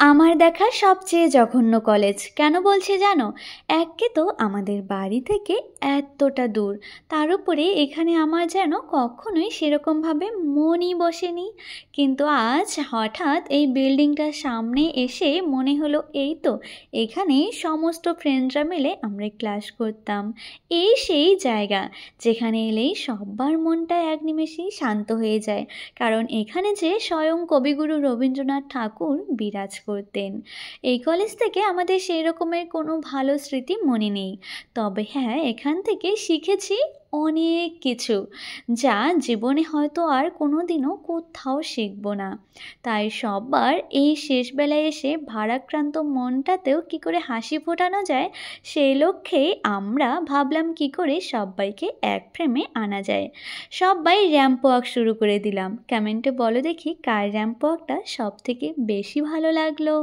আমার দেখা সবচেয়ে জঘন্য কলেজ কেন বলছি জানো? একে তো আমাদের বাড়ি থেকে এতটা দূর, তার উপরে এখানে আমার যেন কখনোই সেরকমভাবে মনই বসেনি। কিন্তু আজ হঠাৎ এই বিল্ডিংটার সামনে এসে মনে হলো এই তো এখানে সমস্ত ফ্রেন্ডরা মিলে আমরা ক্লাস করতাম। এই সেই জায়গা যেখানে এলেই সবার মনটা এক নিমেষেই শান্ত হয়ে যায়, কারণ এখানে যে স্বয়ং কবিগুরু রবীন্দ্রনাথ ঠাকুর বিরাজ করতেন। এই কলেজ থেকে আমাদের সেই রকমের কোনো ভালো স্মৃতি মনে নেই, তবে হ্যাঁ এখান থেকে শিখেছি অনেক কিছু, যা জীবনে হয়তো আর কোনো দিনও কোথাও শিখব না। তাই সবার এই শেষবেলায় এসে ভারাক্রান্ত মনটাতেও কি করে হাসি ফোটানো যায়, সেই লক্ষ্যেই আমরা ভাবলাম কি করে সবাইকে এক ফ্রেমে আনা যায়। সবাই র্যাম্প ওয়াক শুরু করে দিলাম। কমেন্টে বলো দেখি কার র্যাম্প ওয়াকটা সব থেকে বেশি ভালো লাগলো।